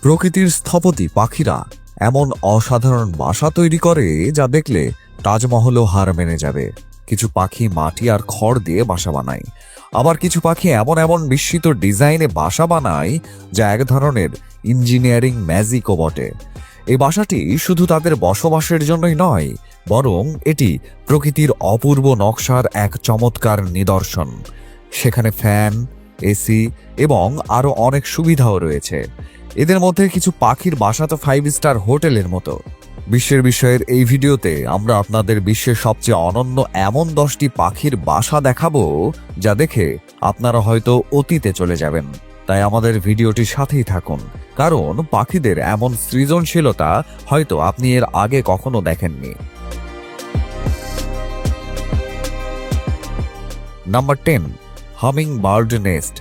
প্রকৃতির স্থপতি পাখিরা এমন অসাধারণ বাসা তৈরি করে যা দেখলে তাজমহলও হার মেনে যাবে। কিছু পাখি মাটি আর খড় দিয়ে বাসা বানায়, আবার কিছু পাখি এমন এমন বিস্মিত ডিজাইনে বাসা বানায় যা এক ধরনের ইঞ্জিনিয়ারিং ম্যাজিকও বটে। এই বাসাটি শুধু তাদের বসবাসের জন্যই নয়, বরং এটি প্রকৃতির অপূর্ব নকশার এক চমৎকার নিদর্শন। সেখানে ফ্যান, এসি এবং আরও অনেক সুবিধাও রয়েছে। এদের মধ্যে কিছু পাখির বাসা তো 5 স্টার হোটেলের মতো। বিশ্বের বিষয়ের এই ভিডিওতে আমরা আপনাদের বিশ্বের সবচেয়ে অনন্য এমন 10টি পাখির বাসা দেখাবো যা দেখে আপনারা হয়তো অতীতে চলে যাবেন। তাই আমাদের ভিডিওটির সাথেই থাকুন, কারণ পাখিদের এমন সৃজনশীলতা হয়তো আপনি এর আগে কখনো দেখেননি। Number 10, humming bird nest.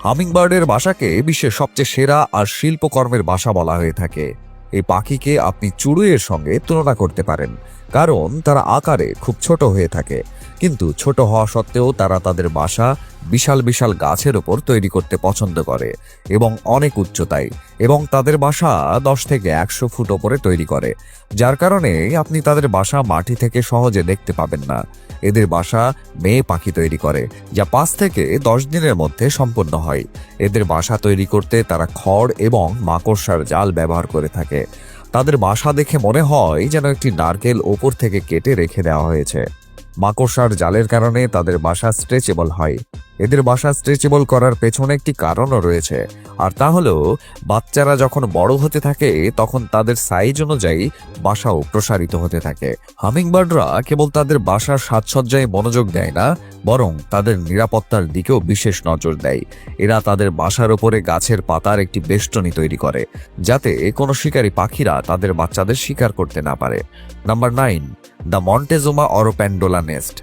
Humming বার্ডের বাসাকে বিশ্বের সবচেয়ে সেরা আর শিল্পকর্মের বাসা বলা হয়ে থাকে। এই পাখিকে আপনি চড়ুইয়ের সঙ্গে তুলনা করতে পারেন, কারণ তারা আকারে খুব ছোট হয়ে থাকে, কিন্তু ছোট হওয়া সত্ত্বেও তারা তাদের বাসা বিশাল বিশাল গাছের ওপর তৈরি করতে পছন্দ করে এবং অনেক উচ্চতায়, এবং তাদের বাসা 10 থেকে 100 ফুট ওপরে তৈরি করে, যার কারণে আপনি তাদের বাসা মাটি থেকে সহজে দেখতে পাবেন না। এদের বাসা মেয়ে পাখি তৈরি করে, যা 5 থেকে 10 দিনের মধ্যে সম্পন্ন হয়। এদের বাসা তৈরি করতে তারা খড় এবং মাকড়সার জাল ব্যবহার করে থাকে। তাদের বাসা দেখে মনে হয় যেন একটি নারকেল ওপর থেকে কেটে রেখে দেওয়া হয়েছে। মাকড়সার জালের কারণে তাদের বাসা স্ট্রেচেবল হয়। এদের বাসা স্ট্রেচেবল করার পেছনে একটি কারণও রয়েছে, আর তা হলো বাচ্চারা যখন বড় হতে থাকে তখন তাদের সাইজ অনুযায়ী বাসাও প্রসারিত হতে থাকে। হামিংবার্ডরা কেবল তাদের বাসার সাজসজ্জায় মনোযোগ দেয় না, বরং তাদের নিরাপত্তার দিকেও বিশেষ নজর দেয়। এরা তাদের বাসার উপরে গাছের পাতার একটি বেষ্টনী তৈরি করে, যাতে কোনো শিকারী পাখিরা তাদের বাচ্চাদের শিকার করতে না পারে। Number 9, the Montezuma oropendola nest.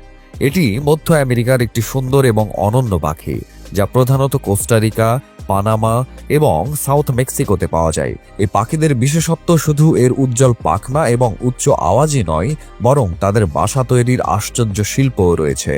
এটি মধ্য আমেরিকার একটি সুন্দর এবং অনন্য পাখি, যা প্রধানত কোস্টারিকা, পানামা এবং সাউথ মেক্সিকোতে পাওয়া যায়। এই পাখিদের বিশেষত্ব শুধু এর উজ্জ্বল পাখনা এবং উচ্চ আওয়াজই নয়, বরং তাদের বাসা তৈরির আশ্চর্য শিল্পও রয়েছে।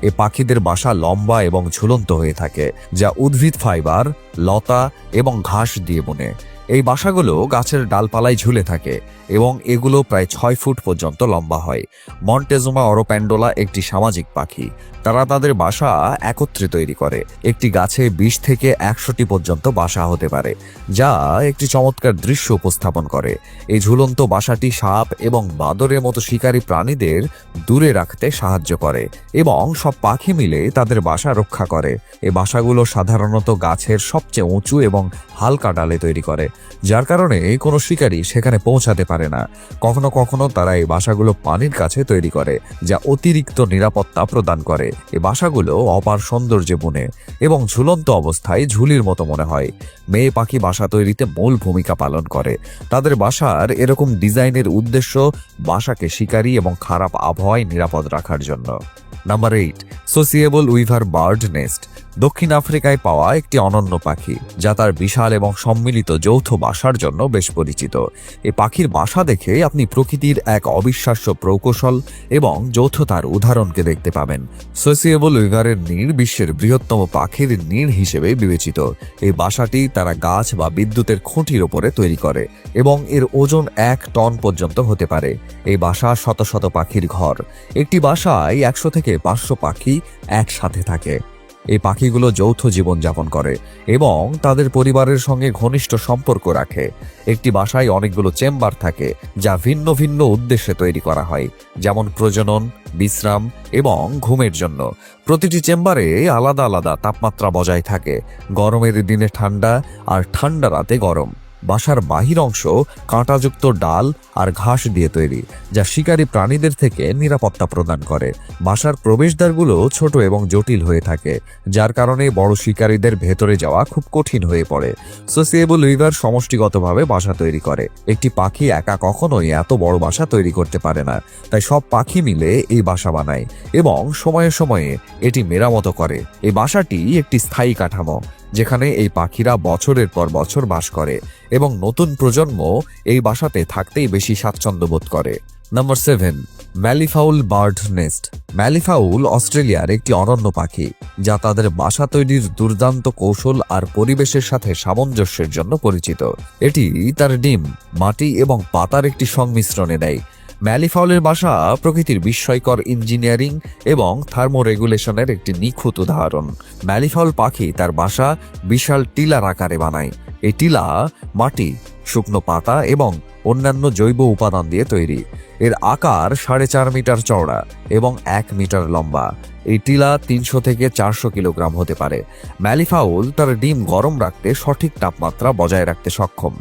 এই পাখিদের বাসা লম্বা এবং ঝুলন্ত হয়ে থাকে, যা উদ্ভিদ ফাইবার, লতা এবং ঘাস দিয়ে বুনে। এই বাসাগুলো গাছের ডালপালায় ঝুলে থাকে এবং এগুলো প্রায় 6 ফুট পর্যন্ত লম্বা হয়। মন্টেজুমা অরোপ্যান্ডোলা একটি সামাজিক পাখি। তারা তাদের বাসা একত্রে তৈরি করে। একটি গাছে 20 থেকে 100টি পর্যন্ত বাসা হতে পারে, যা একটি চমৎকার দৃশ্য উপস্থাপন করে। এই ঝুলন্ত বাসাটি সাপ এবং বাদরের মতো শিকারী প্রাণীদের দূরে রাখতে সাহায্য করে এবং সব পাখি মিলে তাদের বাসা রক্ষা করে। এই বাসাগুলো সাধারণত গাছের সবচেয়ে উঁচু এবং হালকা ডালে তৈরি করে, যার কারণে কোনো শিকারী সেখানে পৌঁছাতে পারে না। কখনো কখনো তারা এই বাসাগুলো পানির কাছে তৈরি করে, যা অতিরিক্ত নিরাপত্তা প্রদান করে। এই বাসাগুলো অপার সৌন্দর্যে বুনে এবং ঝুলন্ত অবস্থায় ঝুলির মতো মনে হয়। মেয়ে পাখি বাসা তৈরিতে মূল ভূমিকা পালন করে। তাদের বাসার এরকম ডিজাইনের উদ্দেশ্য বাসাকে শিকারী এবং খারাপ আবহাওয়ায় নিরাপদ রাখার জন্য। Number 8, সোসিয়েবল weaver bird nest. দক্ষিণ আফ্রিকায় পাওয়া একটি অনন্য পাখি, যা তার বিশাল এবং সম্মিলিত যৌথ বাসার জন্য বেশ পরিচিত। এই পাখির বাসা দেখে আপনি প্রকৃতির এক অবিশ্বাস্য প্রকৌশল এবং যৌথতার উদাহরণকে দেখতে পাবেন। সোসিয়েবল উইভারের নীড় বিশ্বের বৃহত্তম পাখির নীড় হিসেবে বিবেচিত। এই বাসাটি তারা গাছ বা বিদ্যুতের খুঁটির ওপরে তৈরি করে এবং এর ওজন 1 টন পর্যন্ত হতে পারে। এই বাসা শত শত পাখির ঘর। একটি বাসায় 100 থেকে 500 পাখি একসাথে থাকে। এই পাখিগুলো যৌথ জীবনযাপন করে এবং তাদের পরিবারের সঙ্গে ঘনিষ্ঠ সম্পর্ক রাখে। একটি বাসায় অনেকগুলো চেম্বার থাকে, যা ভিন্ন ভিন্ন উদ্দেশ্যে তৈরি করা হয়, যেমন প্রজনন, বিশ্রাম এবং ঘুমের জন্য। প্রতিটি চেম্বারে আলাদা আলাদা তাপমাত্রা বজায় থাকে। গরমের দিনে ঠান্ডা আর ঠান্ডা রাতে গরম। বাসার বাহির অংশ কাঁটাযুক্ত ডাল আর ঘাস দিয়ে তৈরি, যা শিকারী প্রাণীদের থেকে নিরাপত্তা প্রদান করে। বাসার প্রবেশদ্বারগুলো ছোট এবং জটিল হয়ে থাকে, যার কারণে বড় শিকারীদের ভেতরে যাওয়া খুব কঠিন হয়ে পড়ে। সোসিয়েবল উইভার সমষ্টিগতভাবে বাসা তৈরি করে। একটি পাখি একা কখনোই এত বড় বাসা তৈরি করতে পারে না, তাই সব পাখি মিলে এই বাসা বানায় এবং সময়ে সময়ে এটি মেরামত করে। এই বাসাটি একটি স্থায়ী কাঠামো, যেখানে এই পাখিরা বছরের পর বছর বাস করে এবং নতুন প্রজন্ম এই বাসাতে থাকতেই বেশি স্বাচ্ছন্দ্য বোধ করে। Number 7, malleefowl bird nest. Malleefowl অস্ট্রেলিয়ার একটি অনন্য পাখি, যা তাদের বাসা তৈরির দুর্দান্ত কৌশল আর পরিবেশের সাথে সামঞ্জস্যের জন্য পরিচিত। এটি তার ডিম, মাটি এবং পাতার একটি সংমিশ্রণে দেয়। ম্যালিফাউলের বাসা প্রকৃতির বিস্ময়কর ইঞ্জিনিয়ারিং এবং থার্মোরেগুলেশনের একটি নিখুঁত উদাহরণ। ম্যালিফাউল পাখি তার বাসা বিশাল টিলার আকারে বানায়। এই টিলা মাটি, শুকনো পাতা এবং অন্যান্য জৈব উপাদান দিয়ে তৈরি। এর আকার 4.5 মিটার চওড়া এবং 1 মিটার লম্বা। এই টিলা 300 থেকে 400 কিলোগ্রাম হতে পারে। ম্যালিফাউল তার ডিম গরম রাখতে সঠিক তাপমাত্রা বজায় রাখতে সক্ষম।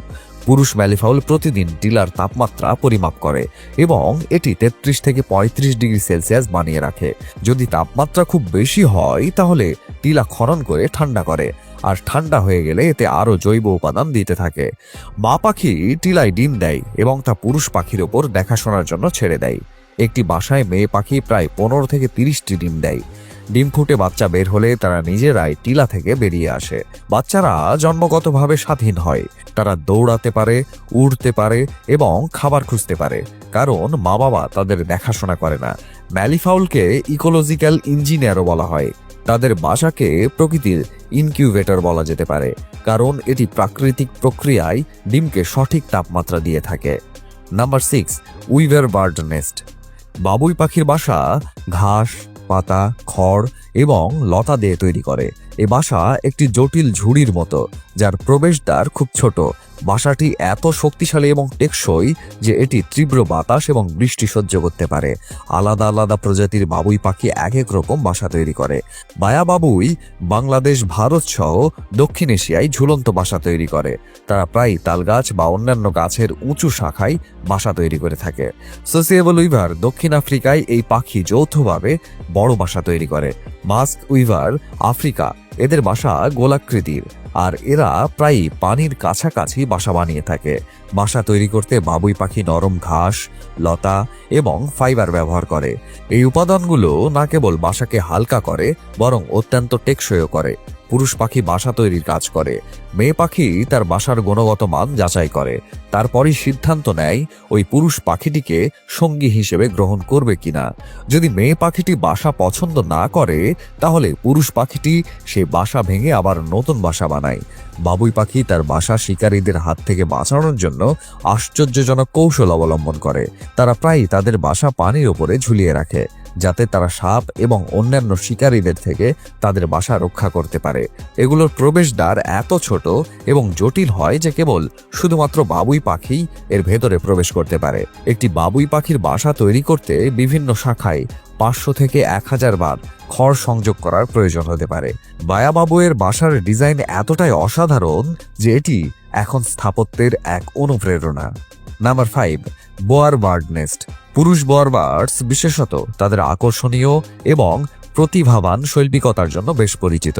পুরুষ ম্যালিফাউল প্রতিদিন টিলার তাপমাত্রা পরিমাপ করে এবং এটি 33 থেকে 35 ডিগ্রি সেলসিয়াস বানিয়ে রাখে। যদি তাপমাত্রা খুব বেশি হয় তাহলে টিলা খনন করে ঠান্ডা করে, আর ঠান্ডা হয়ে গেলে এতে আরও জৈব উপাদান দিতে থাকে। মা পাখি টিলায় ডিম দেয় এবং তা পুরুষ পাখির ওপর দেখাশোনার জন্য ছেড়ে দেয়। একটি বাসায় মেয়ে পাখি প্রায় 15 থেকে 30টি ডিম দেয়। ডিম ফুটে বাচ্চা বের হলে তারা নিজেরাই টিলা থেকে বেরিয়ে আসে। বাচ্চারা জন্মগতভাবে স্বাধীন হয়। তারা দৌড়াতে পারে, উড়তে পারে এবং খাবার খুঁজতে পারে, কারণ মা বাবা তাদের দেখাশোনা করে না। ম্যালিফাউলকে ইকোলজিক্যাল ইঞ্জিনিয়ারও বলা হয়। তাদের বাসাকে প্রকৃতির ইনকিউবেটর বলা যেতে পারে, কারণ এটি প্রাকৃতিক প্রক্রিয়ায় ডিমকে সঠিক তাপমাত্রা দিয়ে থাকে। Number 6, weaver bird nest. বাবুই পাখির বাসা ঘাস, পাতা, খড় এবং লতা দিয়ে তৈরি করে। এই বাসা একটি জটিল ঝুড়ির মতো, যার প্রবেশদ্বার খুব ছোট। বাসাটি এত শক্তিশালী এবং টেকসই যে এটি তীব্র বাতাস এবং বৃষ্টি সহ্য করতে পারে। আলাদা আলাদা প্রজাতির বাবুই পাখি এক এক রকম বাসা তৈরি করে। বায়া বাবুই বাংলাদেশ, ভারত সহ দক্ষিণ এশিয়ায় ঝুলন্ত বাসা তৈরি করে। তারা প্রায় তালগাছ বা অন্যান্য গাছের উঁচু শাখায় বাসা তৈরি করে থাকে। সোসিয়েবল উইভার দক্ষিণ আফ্রিকায় এই পাখি যৌথভাবে বড় বাসা তৈরি করে। মাস্ক উইভার আফ্রিকা, এদের বাসা গোলাকৃতির, আর এরা প্রায় পানির কাছাকাছি বাসা বানিয়ে থাকে। বাসা তৈরি করতে বাবুই পাখি নরম ঘাস, লতা এবং ফাইবার ব্যবহার করে। এই উপাদানগুলো না কেবল বাসাকে হালকা করে, বরং অত্যন্ত টেকসইও করে। পুরুষ পাখি বাসা তৈরির কাজ করে। মেয়ে পাখি তার বাসার গুণগত মান যাচাই করে। তারপরই সিদ্ধান্ত নেয় ওই পুরুষ পাখিটিকে সঙ্গী হিসেবে গ্রহণ করবে কিনা। যদি মেয়ে পাখিটি বাসা পছন্দ না করে, তাহলে পুরুষ পাখিটি সেই বাসা ভেঙে আবার নতুন বাসা বানায়। বাবুই পাখি তার বাসা শিকারীদের হাত থেকে বাঁচানোর জন্য আশ্চর্যজনক কৌশল অবলম্বন করে। তারা প্রায়ই তাদের বাসা পানির ওপরে ঝুলিয়ে রাখে, যাতে তারা সাপ এবং অন্যান্য শিকারীদের থেকে তাদের বাসা রক্ষা করতে পারে। এগুলোর প্রবেশদ্বার এত ছোট এবং জটিল হয় যে কেবল শুধুমাত্র বাবুই পাখি এর ভেতরে প্রবেশ করতে পারে। একটি বাবুই পাখির বাসা তৈরি করতে বিভিন্ন শাখায় 500 থেকে 1000 বার খড় সংযোগ করার প্রয়োজন হতে পারে। বায়া বাবুয়ের বাসার ডিজাইন এতটাই অসাধারণ যে এটি এখন স্থাপত্যের এক অনুপ্রেরণা। Number 5, Boer bird nest. পুরুষ বোয়ার বার্ডস বিশেষত তাদের আকর্ষণীয় এবং প্রতিভাবান শৈল্পিকতার জন্য বেশ পরিচিত।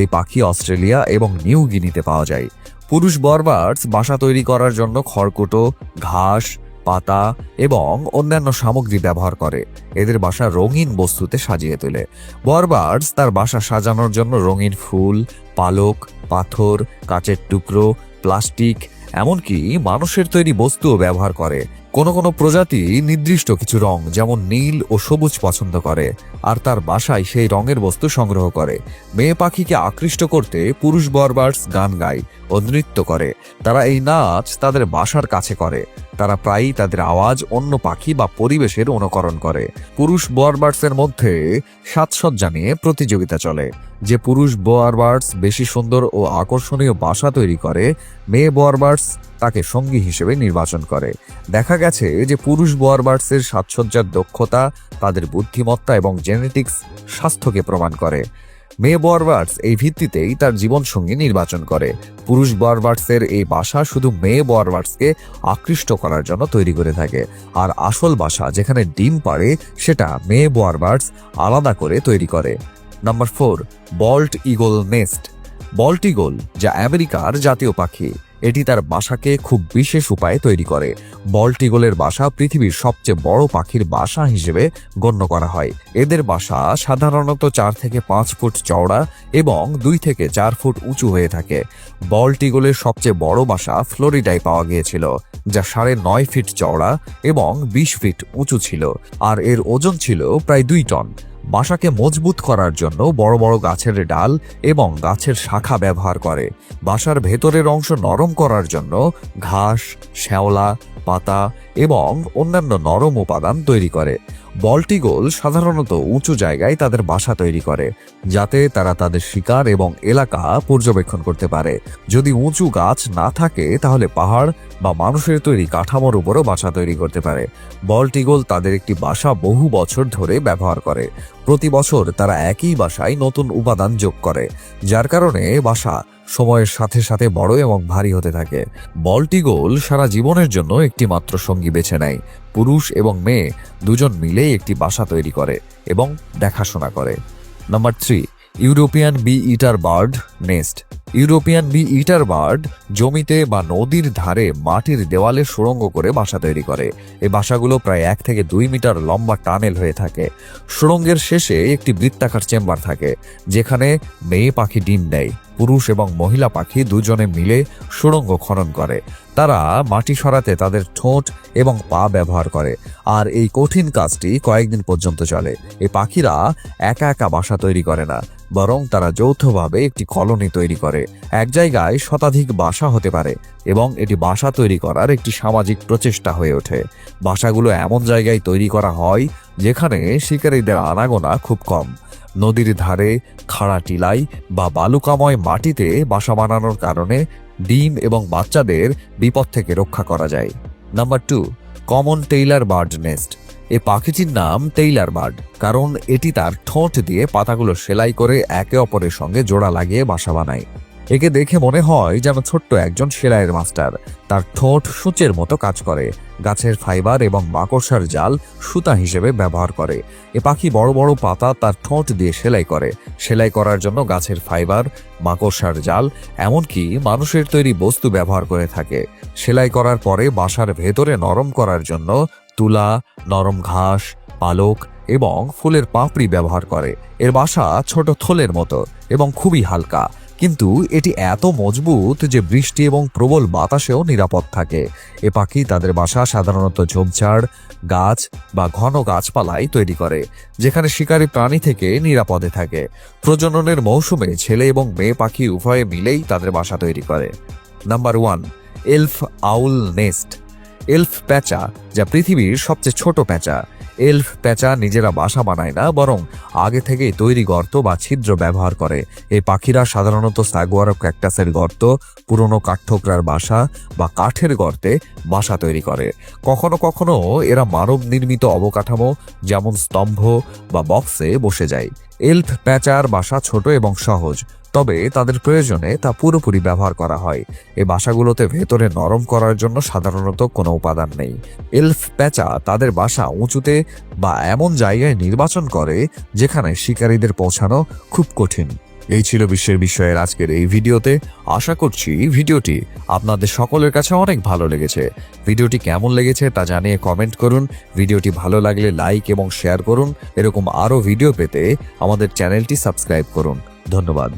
এই পাখি অস্ট্রেলিয়া এবং নিউ গিনিতে পাওয়া যায়। পুরুষ বোয়ার বার্ডস বাসা তৈরি করার জন্য খড়কুটো, ঘাস, পাতা এবং অন্যান্য সামগ্রী ব্যবহার করে। এদের বাসা রঙিন বস্তুতে সাজিয়ে তোলে। বোয়ার বার্ডস তার বাসা সাজানোর জন্য রঙিন ফুল, পালক, পাথর, কাচের টুকরো, প্লাস্টিক, এমনকি মানুষের তৈরি বস্তুও ব্যবহার করে। কোনো কোনো প্রজাতি নির্দিষ্ট কিছু রং যেমন নীল ও সবুজ পছন্দ করে, আর তার বাসায় সেই রঙের বস্তু সংগ্রহ করে। মেয়ে পাখিকে আকৃষ্ট করতে পুরুষ বোয়ার বার্ডস গান গায় ও নৃত্য করে। তারা এই নাচ তাদের বাসার কাছে করে। তারা প্রায়ই তাদের আওয়াজ অন্য পাখি বা পরিবেশের অনুকরণ করে। পুরুষ বোয়ার বার্ডসের মধ্যে সাজসজ্জা নিয়ে প্রতিযোগিতা চলে। যে পুরুষ বোয়ার বার্ডস বেশি সুন্দর ও আকর্ষণীয় বাসা তৈরি করে, মেয়ে বোয়ার বার্ডস তাকে সঙ্গী হিসেবে নির্বাচন করে। দেখা গেছে যে পুরুষ বোয়ার বার্ডসের সাজসজ্জার দক্ষতা তাদের বুদ্ধিমত্তা এবং জেনেটিক্স স্বাস্থ্যকে প্রমাণ করে। মেয়ে বোয়ার বার্ডস এই ভিত্তিতেই তার জীবনসঙ্গী নির্বাচন করে। পুরুষ বোয়ার বার্ডসের এই বাসা শুধু মেয়ে বোয়ার বার্ডসকে আকৃষ্ট করার জন্য তৈরি করে থাকে, আর আসল বাসা যেখানে ডিম পাড়ে সেটা মেয়ে বোয়ার বার্ডস আলাদা করে তৈরি করে। Number 4, bolt eagle nest. Bolt eagle, যা আমেরিকার জাতীয় পাখি, এটি তার বাসাকে খুব বিশেষ উপায়ে তৈরি করে। বল্ট ঈগলের বাসা পৃথিবীর সবচেয়ে বড় পাখির বাসা হিসেবে গণ্য করা হয়। এদের বাসা সাধারণত 4 থেকে 5 ফুট চওড়া এবং 2 থেকে 4 ফুট উঁচু হয়ে থাকে। বল্ট ঈগলের সবচেয়ে বড় বাসা ফ্লোরিডায় পাওয়া গিয়েছিল, যা 9.5 ফিট চওড়া এবং 20 ফিট উঁচু ছিল, আর এর ওজন ছিল প্রায় 2 টন। বাসাকে মজবুত করার জন্য বড় বড় গাছের ডাল এবং গাছের শাখা ব্যবহার করে। বাসার ভেতরের অংশ নরম করার জন্য ঘাস, শ্যাওলা, পাতা এবং অন্যান্য নরম উপাদান তৈরি করে। বল্ট ঈগল সাধারণত উঁচু জায়গায় তাদের বাসা তৈরি করে, যাতে তারা তাদের শিকার এবং এলাকা পর্যবেক্ষণ করতে পারে। যদি উঁচু গাছ না থাকে তাহলে পাহাড় বা মানুষের তৈরি কাঠামোর উপরও বাসা তৈরি করতে পারে। বল্ট ঈগল তাদের একটি বাসা বহু বছর ধরে ব্যবহার করে। প্রতি বছর তারা একই বাসায় নতুন উপাদান যোগ করে, যার কারণে বাসা সময়ের সাথে সাথে বড় এবং ভারী হতে থাকে। বল্ট ঈগল সারা জীবনের জন্য একটি মাত্র সঙ্গী বেছে নেয়। পুরুষ এবং মেয়ে দুজন মিলে একটি বাসা তৈরি করে এবং দেখাশোনা করে। নাম্বার 3, ইউরোপিয়ান বি ইটার বার্ড নেস্ট। ইউরোপিয়ান বি ইটার বার্ড জমিতে বা নদীর ধারে মাটির দেওয়ালে সুড়ঙ্গ করে বাসা তৈরি করে। এই বাসাগুলো প্রায় 1 থেকে 2 মিটার লম্বা টানেল হয়ে থাকে। সুড়ঙ্গের শেষে একটি বৃত্তাকার চেম্বার থাকে, যেখানে মেয়ে পাখি ডিম দেয়। পুরুষ এবং মহিলা পাখি দুজনে মিলে সুড়ঙ্গ খনন করে। তারা মাটি সরাতে তাদের ঠোঁট এবং পা ব্যবহার করে, আর এই কঠিন কাজটি কয়েকদিন পর্যন্ত চলে। এই পাখিরা একা একা বাসা তৈরি করে না, বরং তারা যৌথভাবে একটি কলোনি তৈরি করে। এক জায়গায় শতাধিক বাসা হতে পারে এবং এটি বাসা তৈরি করার একটি সামাজিক প্রচেষ্টা হয়ে ওঠে। বাসাগুলো এমন জায়গায় তৈরি করা হয় যেখানে শিকারীদের আনাগোনা খুব কম। নদীর ধারে, খাড়া টিলাই বা বালুকাময় মাটিতে বাসা বানানোর কারণে ডিম এবং বাচ্চাদের বিপদ থেকে রক্ষা করা যায়। Number 2, common Taylor bird nest. এই পাখিটির নাম টেইলার বার্ড কারণ এটি তার ঠোঁট দিয়ে পাতাগুলো সেলাই করে একে অপরের সঙ্গে জোড়া লাগিয়ে বাসা বানায়। একে দেখে মনে হয় যেন ছোট্ট একজন সেলাইয়ের মাস্টার। তার ঠোঁট সূচের মতো কাজ করে, গাছের ফাইবার এবং মাকড়সার জাল সুতা হিসেবে ব্যবহার করে। এ পাখি বড় বড় পাতা তার ঠোঁট দিয়ে সেলাই করে। সেলাই করার জন্য গাছের ফাইবার, মাকড়সার জাল, এমনকি মানুষের তৈরি বস্তু ব্যবহার করে থাকে। সেলাই করার পরে বাসার ভেতরে নরম করার জন্য তুলা, নরম ঘাস, পালক এবং ফুলের পাপড়ি ব্যবহার করে। এর বাসা ছোট থলের মতো এবং খুবই হালকা, কিন্তু এটি এত মজবুত যে বৃষ্টি এবং প্রবল বাতাসেও নিরাপদ থাকে। এ পাখি তাদের বাসা সাধারণত ঝোপঝাড়, গাছ বা ঘন গাছপালায় তৈরি করে, যেখানে শিকারী প্রাণী থেকে নিরাপদে থাকে। প্রজননের মৌসুমে ছেলে এবং মেয়ে পাখি উভয়ে মিলেই তাদের বাসা তৈরি করে। নাম্বার 1, এলফ আউল নেস্ট। এলফ প্যাঁচা, যা পৃথিবীর সবচেয়ে ছোট প্যাঁচা। এলফ প্যাঁচা নিজেরা বাসা বানায় না, বরং আগে থেকেই তৈরি গর্ত বা ছিদ্র ব্যবহার করে। এই পাখিরা সাধারণত সাগুয়ারো ক্যাকটাসের গর্ত, পুরনো কাঠঠোকরার বাসা বা কাঠের গর্তে বাসা তৈরি করে। কখনো কখনো এরা মানব নির্মিত অবকাঠামো যেমন স্তম্ভ বা বক্সে বসে যায়। এলফ প্যাঁচার বাসা ছোট এবং সহজ, তবে তাদের প্রয়োজনে তা পুরোপুরি ব্যবহার করা হয়। এই বাসাগুলোতে ভেতরে নরম করার জন্য সাধারণত কোনো উপাদান নেই। এলফ প্যাঁচা তাদের বাসা উঁচুতে বা এমন জায়গায় নির্বাচন করে যেখানে শিকারীদের পৌঁছানো খুব কঠিন। এই ছিল বিশ্বের বিষয়ের আজকের এই ভিডিওতে। আশা করছি ভিডিওটি আপনাদের সকলের কাছে অনেক ভালো লেগেছে। ভিডিওটি কেমন লেগেছে তা জানিয়ে কমেন্ট করুন। ভিডিওটি ভালো লাগলে লাইক এবং শেয়ার করুন। এরকম আরও ভিডিও পেতে আমাদের চ্যানেলটি সাবস্ক্রাইব করুন। ধন্যবাদ।